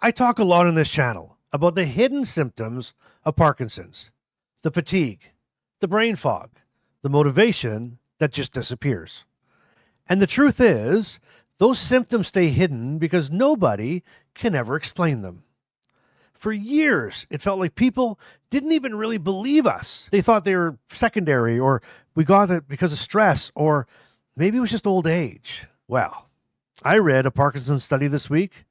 I talk a lot on this channel about the hidden symptoms of Parkinson's, the fatigue, the brain fog, the motivation that just disappears. And the truth is, those symptoms stay hidden because nobody can ever explain them. For years, it felt like people didn't even really believe us. They thought they were secondary, or we got it because of stress, or maybe it was just old age. Well, I read a Parkinson's study this week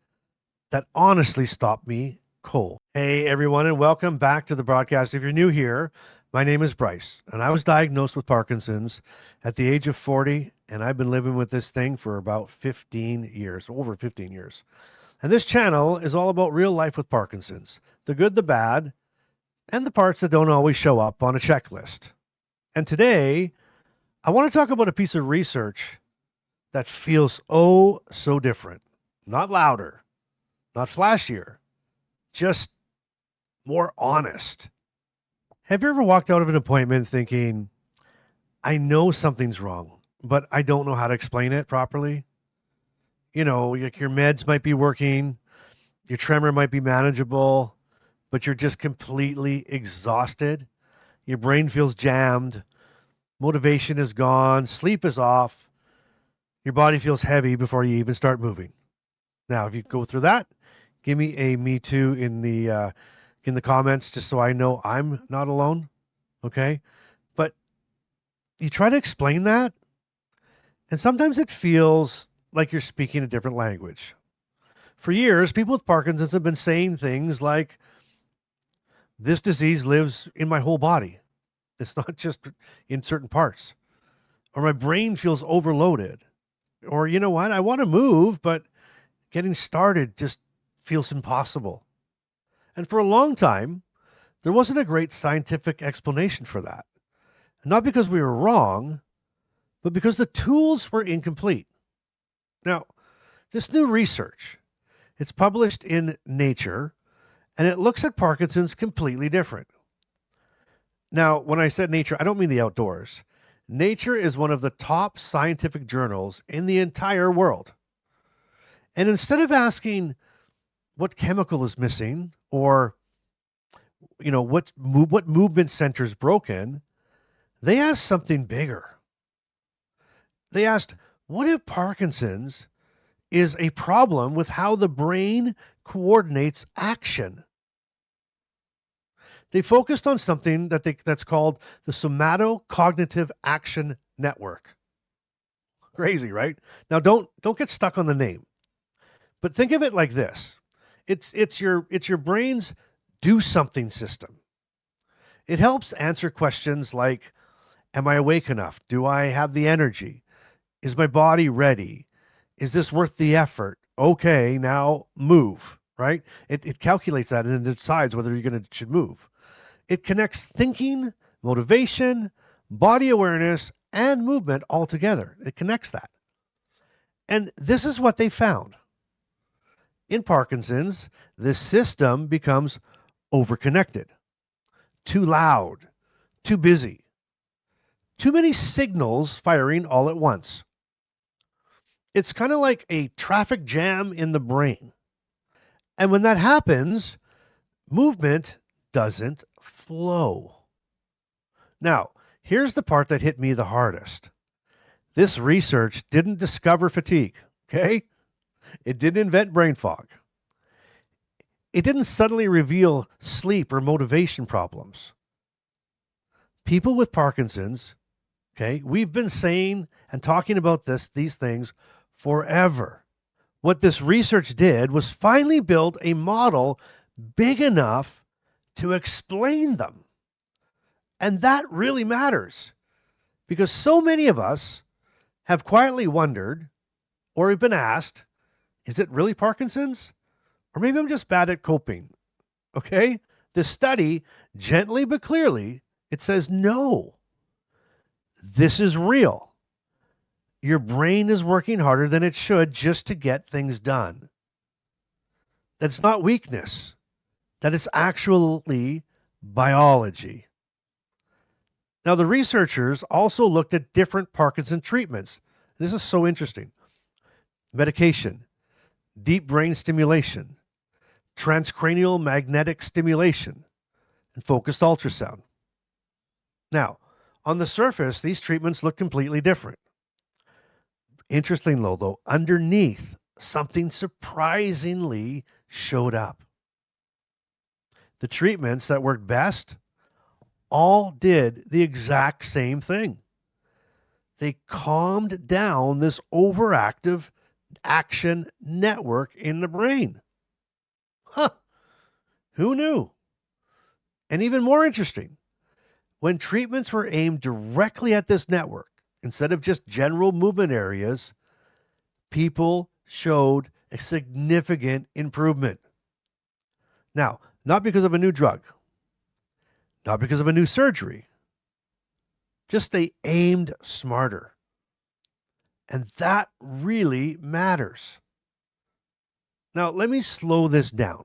that honestly stopped me cold. Hey, everyone, and welcome back to the broadcast. If you're new here, my name is Bryce, and I was diagnosed with Parkinson's at the age of 40, and I've been living with this thing for about 15 years, over 15 years. And this channel is all about real life with Parkinson's, the good, the bad, and the parts that don't always show up on a checklist. And today, I want to talk about a piece of research that feels oh so different, not louder, not flashier, just more honest. Have you ever walked out of an appointment thinking, I know something's wrong, but I don't know how to explain it properly? You know, like your meds might be working, your tremor might be manageable, but you're just completely exhausted. Your brain feels jammed, motivation is gone, sleep is off, your body feels heavy before you even start moving. Now, if you go through that, give me a me too in the comments, just so I know I'm not alone. Okay. But you try to explain that, and sometimes it feels like you're speaking a different language. For years, people with Parkinson's have been saying things like, this disease lives in my whole body. It's not just in certain parts. Or my brain feels overloaded. Or, you know what? I want to move, but getting started just feels impossible. And for a long time, there wasn't a great scientific explanation for that. Not because we were wrong, but because the tools were incomplete. Now, this new research, it's published in Nature, and it looks at Parkinson's completely different. Now, when I said Nature, I don't mean the outdoors. Nature is one of the top scientific journals in the entire world. And instead of asking what chemical is missing, or what movement center is broken, they asked something bigger. They asked, what if Parkinson's is a problem with how the brain coordinates action? They focused on something that's called the somatocognitive action network. Crazy, right? Now don't get stuck on the name. But think of it like this. It's your brain's do something system. It helps answer questions like, am I awake enough? Do I have the energy? Is my body ready? Is this worth the effort? Okay, now move, right? It calculates that and it decides whether you're should move. It connects thinking, motivation, body awareness, and movement all together. It connects that. And this is what they found. In Parkinson's, this system becomes overconnected, too loud, too busy, too many signals firing all at once. It's kind of like a traffic jam in the brain. And when that happens, movement doesn't flow. Now, here's the part that hit me the hardest. This research didn't discover fatigue, okay? It didn't invent brain fog. It didn't suddenly reveal sleep or motivation problems. People with Parkinson's, okay, we've been saying and talking about these things forever. What this research did was finally build a model big enough to explain them. And that really matters, because so many of us have quietly wondered, or have been asked, is it really Parkinson's? Or maybe I'm just bad at coping. Okay? The study, gently but clearly, it says no. This is real. Your brain is working harder than it should just to get things done. That's not weakness. That is actually biology. Now, the researchers also looked at different Parkinson treatments. This is so interesting. Medication, deep brain stimulation, transcranial magnetic stimulation, and focused ultrasound. Now, on the surface, these treatments look completely different. Interestingly, though, underneath, something surprisingly showed up. The treatments that worked best all did the exact same thing. They calmed down this overactive action network in the brain. Huh, who knew? And even more interesting, when treatments were aimed directly at this network, instead of just general movement areas, people showed a significant improvement. Now, not because of a new drug, not because of a new surgery, just they aimed smarter. And that really matters. Now, let me slow this down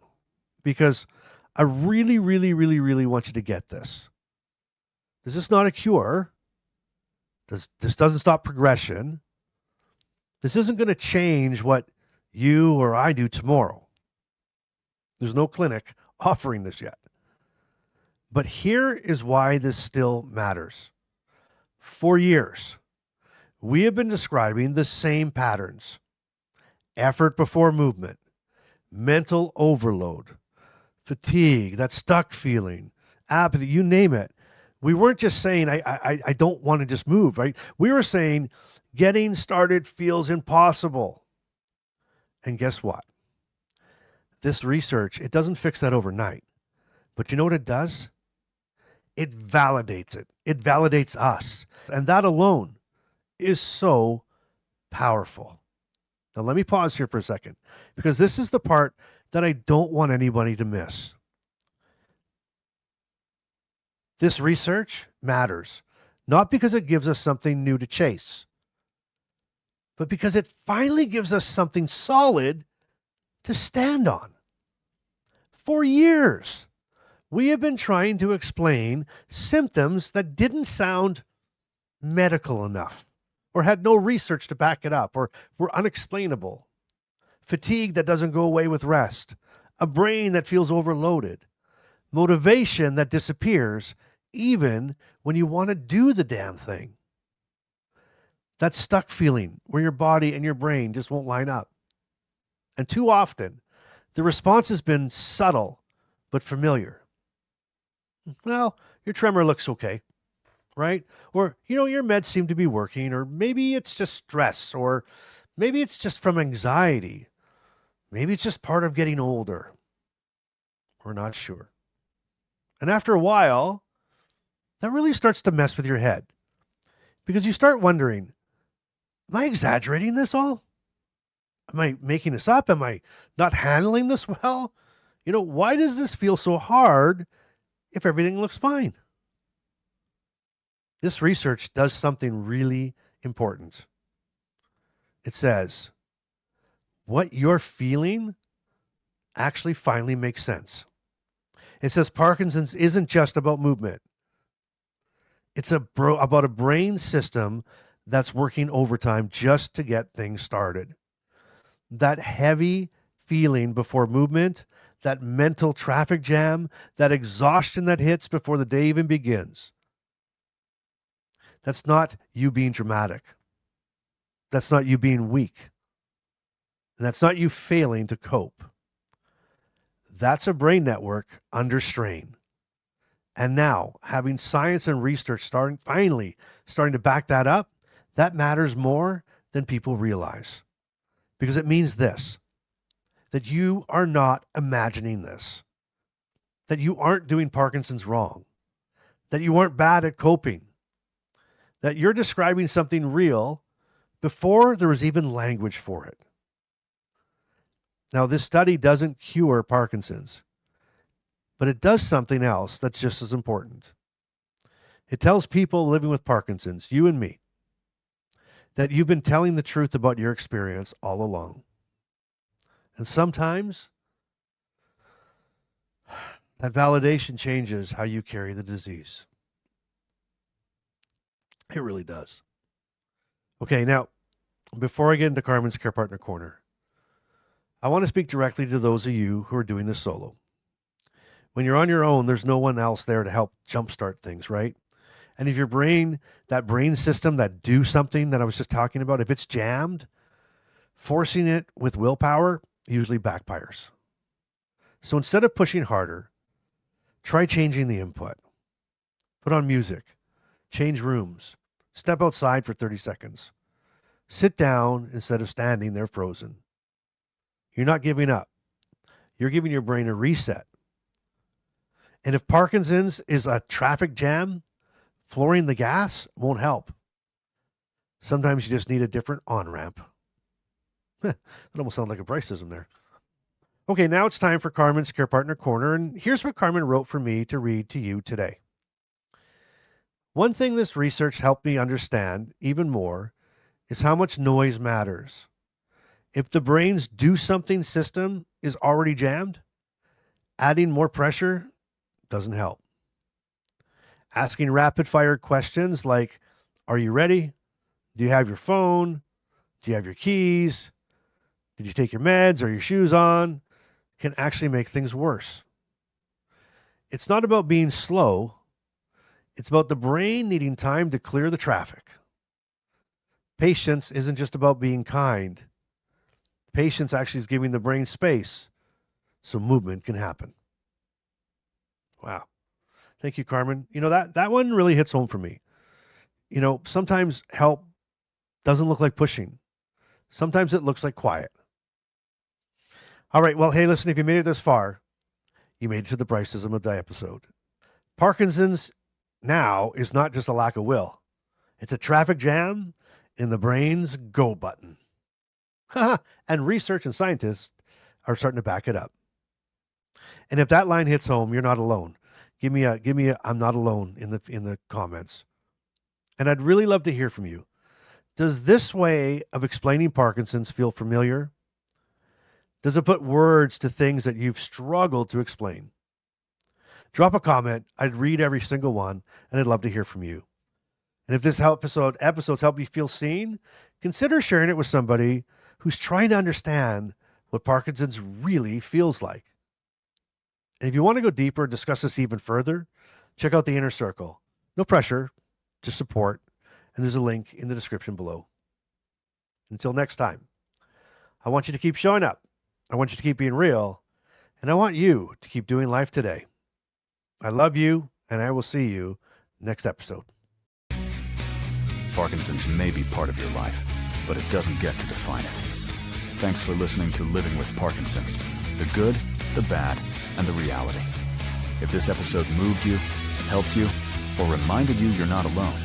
because I really want you to get this. This is not a cure. This doesn't stop progression. This isn't going to change what you or I do tomorrow. There's no clinic offering this yet. But here is why this still matters. For years, we have been describing the same patterns: effort before movement, mental overload, fatigue, that stuck feeling, apathy, you name it. We weren't just saying, I don't want to just move, right? We were saying, getting started feels impossible. And guess what? This research, it doesn't fix that overnight. But you know what it does? It validates it. It validates us. And that alone is so powerful. Now, let me pause here for a second, because this is the part that I don't want anybody to miss. This research matters, not because it gives us something new to chase, but because it finally gives us something solid to stand on. For years, we have been trying to explain symptoms that didn't sound medical enough, or had no research to back it up, or were unexplainable. Fatigue that doesn't go away with rest, a brain that feels overloaded, motivation that disappears even when you want to do the damn thing. That stuck feeling where your body and your brain just won't line up. And too often, the response has been subtle but familiar. Well, your tremor looks okay, right? Or, your meds seem to be working, or maybe it's just stress, or maybe it's just from anxiety. Maybe it's just part of getting older. We're not sure. And after a while, that really starts to mess with your head because you start wondering, am I exaggerating this all? Am I making this up? Am I not handling this well? Why does this feel so hard if everything looks fine? This research does something really important. It says, what you're feeling actually finally makes sense. It says Parkinson's isn't just about movement. It's about a brain system that's working overtime just to get things started. That heavy feeling before movement, that mental traffic jam, that exhaustion that hits before the day even begins. That's not you being dramatic. That's not you being weak. And that's not you failing to cope. That's a brain network under strain. And now, having science and research finally starting to back that up, that matters more than people realize. Because it means this, that you are not imagining this, that you aren't doing Parkinson's wrong, that you aren't bad at coping, that you're describing something real before there was even language for it. Now, this study doesn't cure Parkinson's, but it does something else that's just as important. It tells people living with Parkinson's, you and me, that you've been telling the truth about your experience all along. And sometimes that validation changes how you carry the disease. It really does. Okay, now, before I get into Carmen's Care Partner Corner, I want to speak directly to those of you who are doing this solo. When you're on your own, there's no one else there to help jumpstart things, right? And if your brain, that brain system that do something that I was just talking about, if it's jammed, forcing it with willpower usually backfires. So instead of pushing harder, try changing the input. Put on music, change rooms, step outside for 30 seconds. Sit down instead of standing there frozen. You're not giving up. You're giving your brain a reset. And if Parkinson's is a traffic jam, flooring the gas won't help. Sometimes you just need a different on-ramp. That almost sounds like a Bryce-ism there. Okay, now it's time for Carmen's Care Partner Corner, and here's what Carmen wrote for me to read to you today. One thing this research helped me understand even more is how much noise matters. If the brain's do something system is already jammed, adding more pressure doesn't help. Asking rapid fire questions like, are you ready? Do you have your phone? Do you have your keys? Did you take your meds or your shoes on? Can actually make things worse. It's not about being slow. It's about the brain needing time to clear the traffic. Patience isn't just about being kind. Patience actually is giving the brain space so movement can happen. Wow. Thank you, Carmen. That one really hits home for me. Sometimes help doesn't look like pushing. Sometimes it looks like quiet. All right. Well, hey, listen, if you made it this far, you made it to the Bryce-ism of the episode. Parkinson's now is not just a lack of will. It's a traffic jam in the brain's go button. And research and scientists are starting to back it up. And if that line hits home, you're not alone. Give me a I'm not alone in the comments. And I'd really love to hear from you. Does this way of explaining Parkinson's feel familiar? Does it put words to things that you've struggled to explain? Drop a comment. I'd read every single one, and I'd love to hear from you. And if this episodes help you feel seen, consider sharing it with somebody who's trying to understand what Parkinson's really feels like. And if you want to go deeper and discuss this even further, check out the Inner Circle. No pressure, just support. And there's a link in the description below. Until next time, I want you to keep showing up. I want you to keep being real. And I want you to keep doing life today. I love you, and I will see you next episode. Parkinson's may be part of your life, but it doesn't get to define it. Thanks for listening to Living with Parkinsons. The good, the bad, and the reality. If this episode moved you, helped you, or reminded you you're not alone,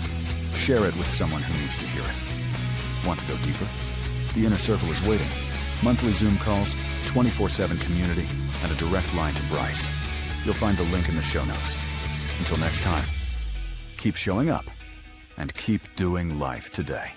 share it with someone who needs to hear it. Want to go deeper? The Inner Circle is waiting. Monthly Zoom calls, 24/7 community, and a direct line to Bryce. You'll find the link in the show notes. Until next time, keep showing up and keep doing life today.